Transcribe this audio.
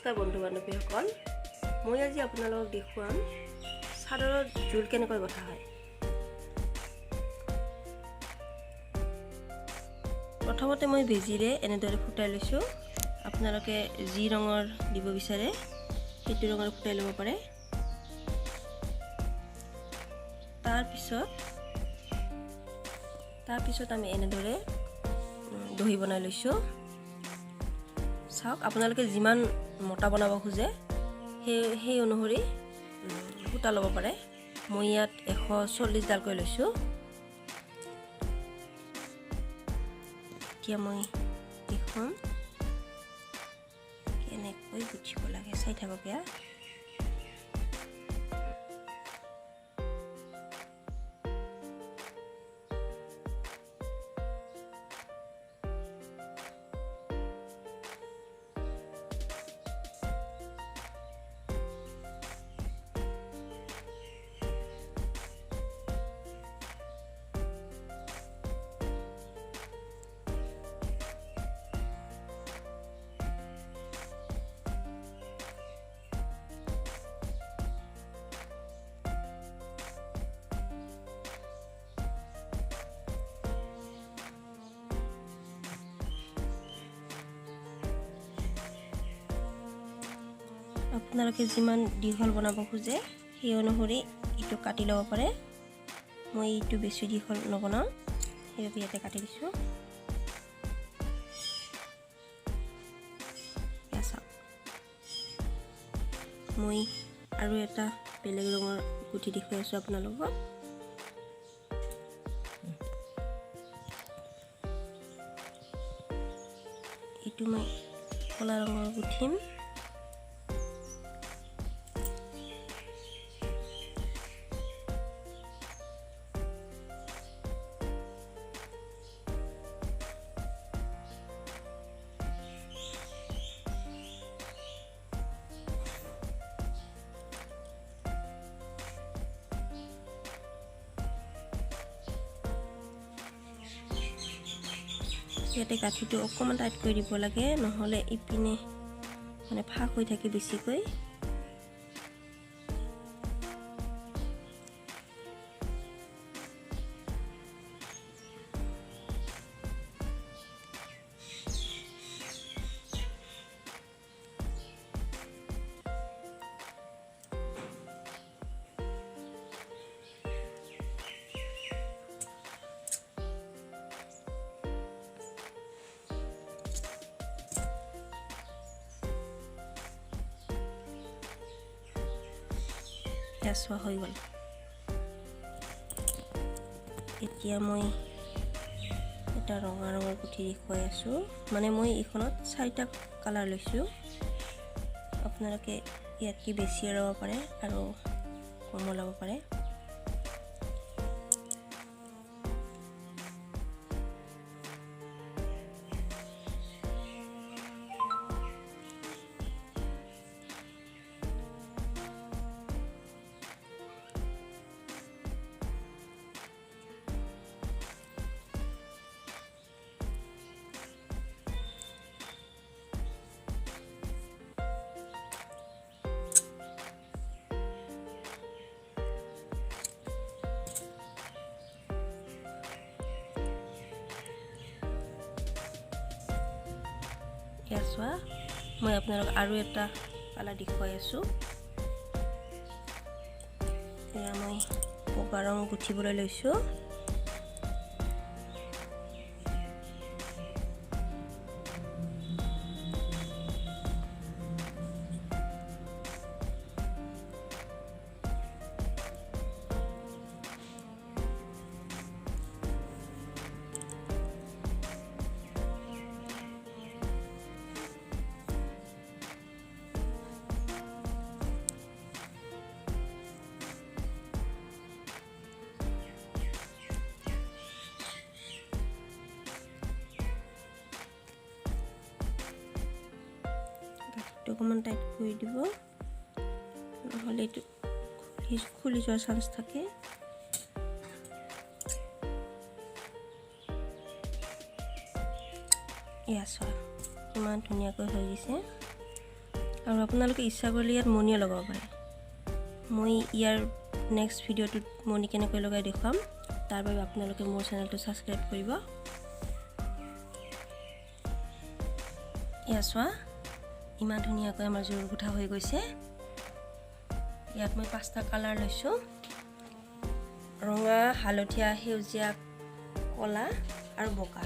নমস্কাৰ বন্ধু বান্ধৱীসকল, মই আজি আপোনালোকক দেখুৱাম চাদৰৰ জোল কেনেকৈ গঠা হয়। প্ৰথমতে মই বেজিৰে এনেদৰে ফুটাই লৈছোঁ। আপোনালোকে যি ৰঙৰ দিব বিচাৰে সেইটো ৰঙৰ ফুটাই ল'ব পাৰে। তাৰপিছত আমি এনেদৰে দহি বনাই লৈছোঁ। চাওক, আপোনালোকে যিমান মোটা বনাব খোজে সেই অনুসৰি সূতা ল'ব পাৰে। মই ইয়াত 140 ডালকৈ লৈছোঁ। এতিয়া মই দেখুৱাম কেনেকৈ গুঠিব লাগে, চাই থাকক। আপোনালোকে যিমান দীঘল বনাব খোজে সেই অনুসৰি এইটো কাটি ল'ব পাৰে। মই এইটো বেছি দীঘল নবনাওঁ, সেইবাবে ইয়াতে কাটি দিছোঁ। মই আৰু এটা বেলেগ ৰঙৰ গুঠি দেখুৱাই আছোঁ আপোনালোকক। এইটো মই কলা ৰঙৰ গুঠিম। ইয়াতে গাঁঠিটো অকণমান টাইট কৰি দিব লাগে, নহ'লে ইপিনে ফাঁক হৈ থাকে বেছিকৈ। চোৱা হৈ গ'ল। এতিয়া মই এটা ৰঙা ৰঙৰ গুঠি দেখুৱাই আছোঁ। মই এইখনত 4টা কালাৰ লৈছোঁ। আপোনালোকে ইয়াতকৈ বেছি ল'ব পাৰে আৰু কমো ল'ব পাৰে। চোৱা, মই আপোনালোক আৰু এটা কালাৰ দেখুৱাই আছোঁ। এয়া মই বগা ৰং গুঠিবলৈ লৈছোঁ। অকণমান টাইট কৰি দিব, নহ'লে এইটো খুলি যোৱাৰ চান্স থাকে। এয়া চোৱা, ইমান ধুনীয়াকৈ হৈ গৈছে। আৰু আপোনালোকে ইচ্ছা কৰিলে ইয়াত মণিও লগাব পাৰে। মই ইয়াৰ নেক্সট ভিডিঅ'টোত মণি কেনেকৈ লগাই দেখুৱাম, তাৰ বাবে আপোনালোকে মোৰ চেনেলটো ছাবস্ক্ৰাইব কৰিব। এয়া চোৱা, ইমান ধুনীয়াকৈ আমাৰ জোৰ গুঠা হৈ গৈছে। ইয়াত মই 5টা কালাৰ লৈছোঁ, ৰঙা, হালধীয়া, সেউজীয়া, ক'লা আৰু বগা।